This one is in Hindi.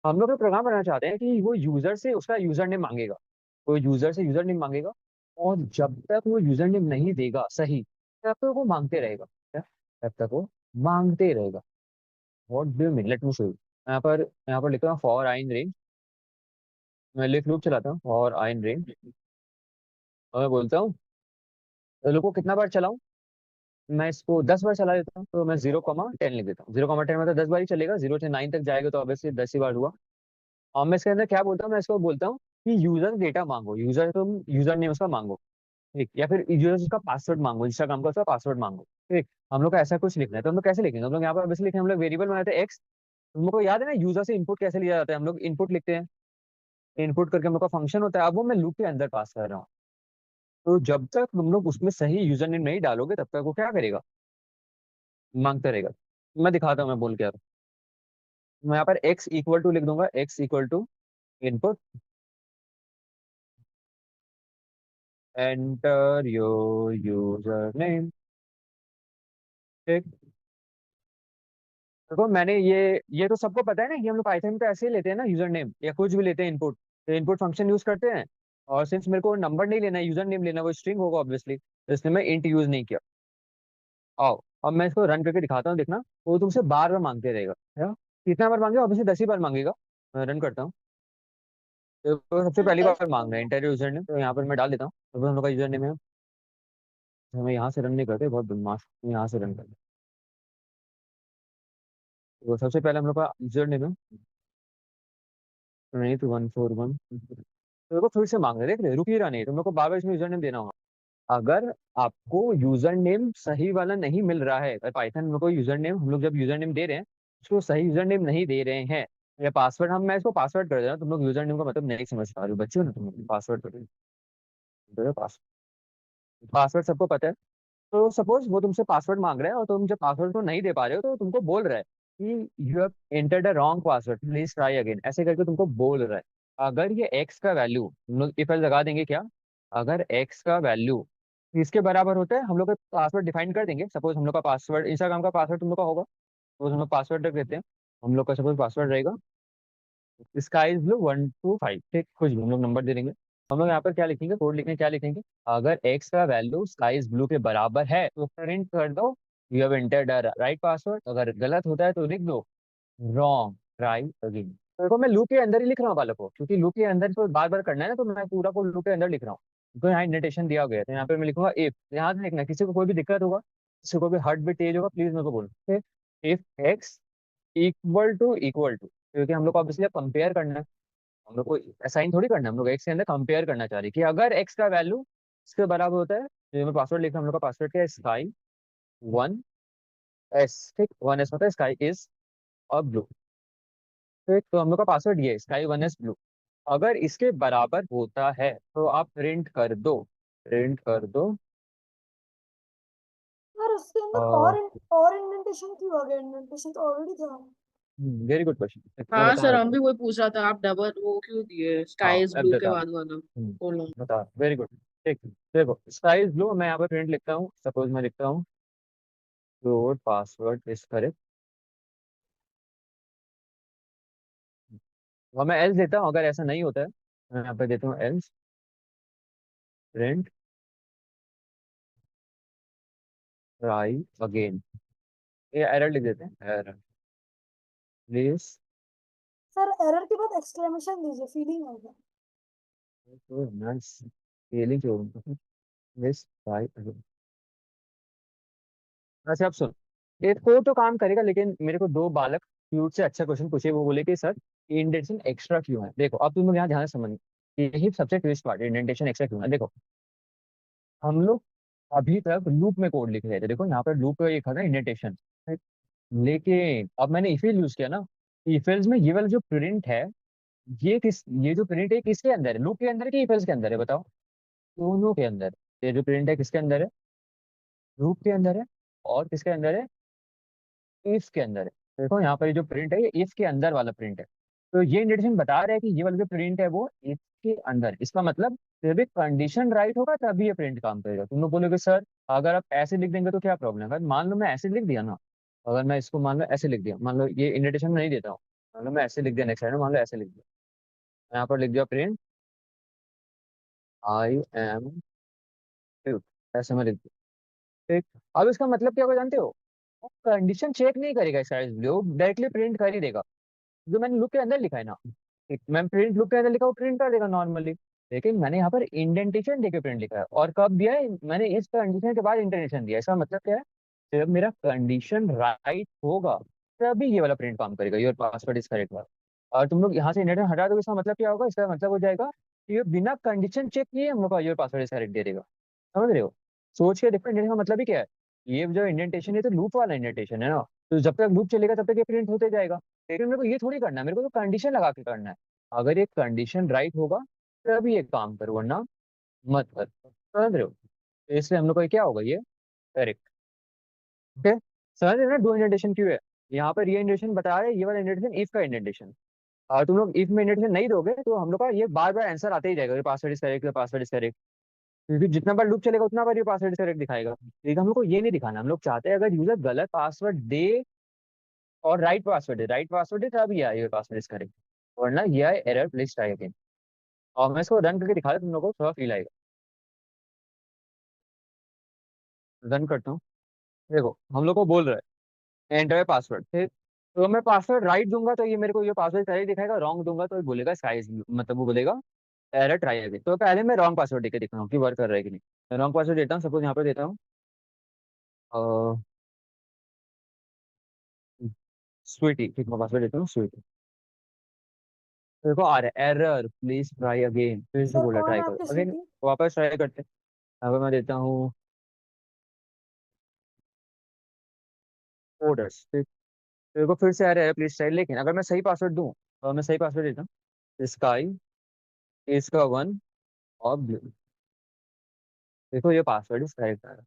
हम लोग प्रोग्राम बनाना चाहते हैं कि वो यूजर से उसका यूजर नेम मांगेगा। वो यूजर से यूजर नेम मांगेगा, और जब तक वो यूजर नेम नहीं देगा सही, तब तक वो मांगते रहेगा। क्या? तब तक वो मांगते रहेगा। What do mean, let me show you. यहाँ पर लिखता हूँ फॉर आई इन रेंज। मैं लिख लूप चलाता हूँ फॉर आई इन रेंज, और मैं बोलता हूँ लूप को कितना बार चलाऊं। मैं इसको 10 बार चला देता हूँ, तो मैं 0,10 लिख देता हूँ। 0,10 मतलब 10 बार ही चलेगा, 0 से 9 तक जाएगा तो ऑब्वियसली 10 ही बार हुआ। और मैं इसके अंदर क्या बोलता हूँ, मैं इसको बोलता हूँ कि यूजर डेटा मांगो, यूजर तुम यूजर नेम उसका मांगो। ठीक, या फिर यूजर उसका पासवर्ड मांगो, इंस्टाग्राम का उसका पासवर्ड मांगो। ठीक, हम लोग को ऐसा कुछ लिखना है, तो हम लोग कैसे लिखेंगे? हम लोग यहाँ पर ऑब्वियसली लिखेंगे, हम लोग वेरिएबल बनाते हैं एक्स। हम लोग को याद है ना यूजर से इनपुट कैसे लिया जाता है, हम लोग इनपुट लिखते हैं। इनपुट करके हम लोग का फंक्शन होता है, अब वो मैं लूप के अंदर पास कर रहा हूँ। तो जब तक तुम लोग उसमें सही यूजर नेम नहीं डालोगे, तब तक वो क्या करेगा? मांगता रहेगा। मैं दिखाता हूँ मैं बोल क्या रहा हूँ। मैं यहाँ पर एक्स इक्वल टू लिख दूंगा, x equal to input, enter your user name. ठीक, देखो मैंने ये तो सबको पता है ना कि हम लोग पाइथन पे ऐसे ही लेते हैं ना, यूजर नेम या कुछ भी लेते हैं इनपुट, तो इनपुट फंक्शन यूज करते हैं। और सिंस मेरे को नंबर नहीं लेना है, यूजर नेम लेना है, वो स्ट्रिंग होगा ऑब्वियसली, तो इसलिए मैं इंट यूज नहीं किया। आओ, अब मैं इसको रन करके दिखाता हूँ, देखना वो तुमसे बार बार मांगते रहेगा। है? कितना बार मांगेगा? ऑब्वियसली 10 ही बार मांगेगा। मैं रन करता हूँ, तो सबसे पहली बार मांग रहा है इंटर यूजर नेम, तो यहाँ पर मैं डाल देता हूँ, तो हम लोग का यूजर नेम है। तो हमें यहाँ से रन नहीं करते, बहुत बदमाश, यहाँ से रन करते। तो सबसे पहले हम लोग का यूजर नेम है 141। तो देखो फिर से मांग रहे, देख रहे रुक ही रहा नहीं, तुम लोग को बार बार इसमें यूजर नेम देना होगा। अगर आपको यूजर नेम सही वाला नहीं मिल रहा है, पाइथन में कोई यूजर नेम, हम लोग जब यूजर नेम दे रहे हैं, उसको सही यूजर नेम नहीं दे रहे हैं, या पासवर्ड, हम मैं इसको पासवर्ड कर दे रहा हूँ, तुम लोग यूजर नेम का मतलब नहीं समझ पा रहे हो, बच्चे हो ना तुम लोग, पासवर्ड कर रहे हो। पासवर्ड सबको पता है। तो सपोज वो तुमसे पासवर्ड मांग रहा है, और तुम जब पासवर्ड को नहीं दे पा रहे हो, तो तुमको बोल रहा है कि you have entered a wrong password, please try again, ऐसे करके तुमको बोल रहा है। अगर ये एक्स का वैल्यू, हम लोग इफ एल्स लगा देंगे क्या, अगर एक्स का वैल्यू इसके बराबर होता है, हम लोग का पासवर्ड डिफाइन कर देंगे। सपोज हम लोग का पासवर्ड, इंस्टाग्राम का पासवर्ड तुम लोग का होगा, तो हम लोग पासवर्ड रख देते हैं। हम लोग का सपोज पासवर्ड रहेगा स्काई ब्लू 125। ठीक, कुछ भी हम लोग नंबर दे देंगे। हम लोग यहाँ पर क्या लिखेंगे, कोड लिखेंगे, क्या लिखेंगे? अगर एक्स का वैल्यू स्काई ब्लू के बराबर है, तो प्रिंट कर दो you have entered right password. अगर गलत होता है तो लिख दो रॉन्ग, ट्राई अगेन। तो देखो मैं लूप के अंदर ही लिख रहा हूँ बालक को, क्योंकि लूप के अंदर तो बार बार करना है ना, तो मैं पूरा को लूप के अंदर लिख रहा हूँ। तो यहाँ इंडेंटेशन दिया गया है, तो यहाँ पे मैं लिखूंगा इफ। यहाँ से लिखना, किसी को कोई भी दिक्कत होगा, किसी को भी हार्ट भी तेज होगा, प्लीज मेरे को बोलो। इफ एक्स इक्वल टू, क्योंकि हम लोग को ऑब्वियसली कंपेयर करना है, हम लोग को असाइन थोड़ी करना है, हम लोग एक्स के अंदर कंपेयर करना चाह रहे हैं कि अगर एक्स का वैल्यू इसके बराबर होता है, तो मैं पासवर्ड लिखा, हम लोग का पासवर्ड क्या है, स्काई 1 एस। ठीक, 1 एस मतलब स्काई इज अ ब्लू। ठीक, तो हम लोग का पासवर्ड ये है, स्काई 1 एस ब्लू। अगर इसके बराबर होता है, तो आप प्रिंट कर दो, प्रिंट कर दो। यार उसके अंदर और इंडेंटेशन क्यों आ गया? इंडेंटेशन तो ऑलरेडी था। वेरी गुड क्वेश्चन, मैं हाँ बता सर, रहा हम था। भी वही पूछ रहा था, आप डबल वो क्यों दिए हाँ स्काई इज अब ब्लू के बता, बाद वाला बोलो। बता, वेरी गुड। ठीक, देखो स्काई ब्लू, मैं यहाँ पर प्रिंट लिखता हूँ, सपोज मैं लिखता हूँ योर पासवर्ड इज करेक्ट, और मैं एल्स देता हूँ। अगर ऐसा नहीं होता है, मैं यहाँ पे देता हूँ एल्स प्रिंट ट्राई अगेन। ये एरर लिख देते हैं, एरर प्लीज, सर एरर के बाद एक्सक्लेमेशन दीजिए, फीलिंग आएगा। तो नाइस फीलिंग क्यों, प्लीज ट्राई अगेन। अच्छा अब सुन, ये कोड तो काम करेगा, लेकिन मेरे को दो बालक क्यूट से अच्छा क्वेश्चन पूछे, वो बोले कि सर इंडेंटेशन एक्स्ट्रा क्यों है। देखो अब तुम लोग यहाँ ध्यान से समझ, यही सबसे ट्विस्ट पार्ट है, इंडेंटेशन एक्स्ट्रा क्यों है। देखो हम लोग अभी तक लूप में कोड लिख रहे थे, देखो यहाँ पर लूप एक था ना इंडेंटेशन, लेकिन अब मैंने इफिल यूज किया ना, इफिल्स में ये वाला जो प्रिंट है, ये जो प्रिंट है किसके अंदर है, लूप के अंदर है कि इफिल्स के अंदर है, बताओ? दोनों के अंदर। ये जो प्रिंट है किसके अंदर है, लूप के अंदर है, और किसके अंदर है, इफ के अंदर है। देखो यहाँ पर ये जो प्रिंट है, ये इफ के अंदर वाला प्रिंट है। तो ये इंडिकेशन बता रहा है कि ये वाला जो प्रिंट है वो इफ के अंदर है। इसका मतलब जब भी कंडीशन राइट होगा तभी ये प्रिंट काम करेगा। तुम लोग बोलोगे सर अगर आप ऐसे लिख देंगे तो क्या प्रॉब्लम है? अगर मान लो मैं ऐसे लिख दिया ना, अगर मैं इसको मान लो ऐसे लिख दिया, मान लो ये इंडिकेशन नहीं देता हूँ, मान लो मैं ऐसे लिख दिया नेक्स्ट लाइन, मान लो ऐसे लिख दिया, यहाँ पर लिख दिया प्रिंट आई एम, ऐसे में लिख दिया। ठीक, अब इसका मतलब क्या होगा जानते हो? कंडीशन चेक नहीं करेगा साइज वो डायरेक्टली प्रिंट कर ही देगा। जो मैंने लुक के अंदर लिखा है ना, मैं प्रिंट लुक के अंदर लिखा, वो प्रिंट कर देगा नॉर्मली। लेकिन मैंने यहाँ पर इंडेंटेशन देके प्रिंट लिखा है, और कब दिया है मैंने? इस कंडीशन के बाद इंडेंटेशन दिया है। इसका मतलब क्या है? जब मेरा कंडीशन राइट होगा तभी ये वाला प्रिंट काम करेगा, योर पासवर्ड इज करेक्ट वाला। और तुम लोग यहाँ से इंडेंटेशन हटा दोगे, इसका मतलब क्या होगा? इसका मतलब हो जाएगा कि ये बिना कंडीशन चेक किए हम लोग का your password is correct they देगा। समझ रहे हो? सोच के देखो, इंडेंटेशन का मतलब ही क्या है। ये जो इंडेंटेशन है तो लूप वाला इंडेंटेशन है ना, तो जब तक लूप चलेगा तब तक ये प्रिंट होते जाएगा। लेकिन मेरे को ये थोड़ी करना है, मेरे को तो कंडीशन लगा के करना है। अगर ये कंडीशन राइट होगा तभी ये काम करो, वरना मत कर। समझ रहे हो? तो इसलिए हम लोग का क्या होगा, ये करेक्ट। ओके, समझ रहे हो ना दो इंडेंटेशन क्यों है? यहाँ पर ये इंडेंटेशन बता रहे हैं, ये वाला इंडेंटेशन इफ का इंडेंटेशन। और तुम लोग इफ में इंडेंटेशन नहीं दोगे तो हम लोग का ये बार बार आंसर आते ही जाएगा, ये password is correct, password is correct. क्योंकि जितना बार लूप चलेगा उतना बार ये पासवर्ड इज करेक्ट दिखाएगा। लेकिन हम लोग को ये नहीं दिखाना, हम लोग चाहते हैं अगर यूजर गलत पासवर्ड दे और राइट पासवर्ड है, राइट पासवर्ड है तब ये आएगा पासवर्ड इज करेक्ट, वरना ये आए एरर प्लीज ट्राई अगेन। और मैं इसको रन करके दिखा रहा तुम लोगों को थोड़ा फील आएगा। रन करता हूँ। देखो हम लोग को बोल रहा है एंटर पासवर्ड, ठीक। तो मैं पासवर्ड राइट दूंगा तो ये मेरे को ये पासवर्ड सही दिखाएगा, रॉन्ग दूंगा तो ये बोलेगा साइज, मतलब वो बोलेगा एरर ट्राई अगेन। तो पहले मैं रॉन्ग पासवर्ड देके देखता हूँ कि वर्क कर रहा है कि नहीं। रॉन्ग पासवर्ड देता हूँ, सपोज यहाँ पे देता हूँ स्वीटी, ठीक, मैं पासवर्ड देता हूँ स्वीटी। देखो आ रहा है एरर प्लीज ट्राई अगेन, फिर से सर बोला कौन ट्राई है करो आपके अगेन। स्वीटी? वापस ट्राई करते हैं। यहाँ पे मैं देता हूँ ऑर्डर्स, ठीक। देखो फिर से आ रहा है प्लीज ट्राई, लेकिन अगर मैं सही पासवर्ड दूँ तो मैं सही पासवर्ड देता हूँ स्काई इसका वन और ब्लू। देखो ये पासवर्ड इज करेक्ट आ रहा है।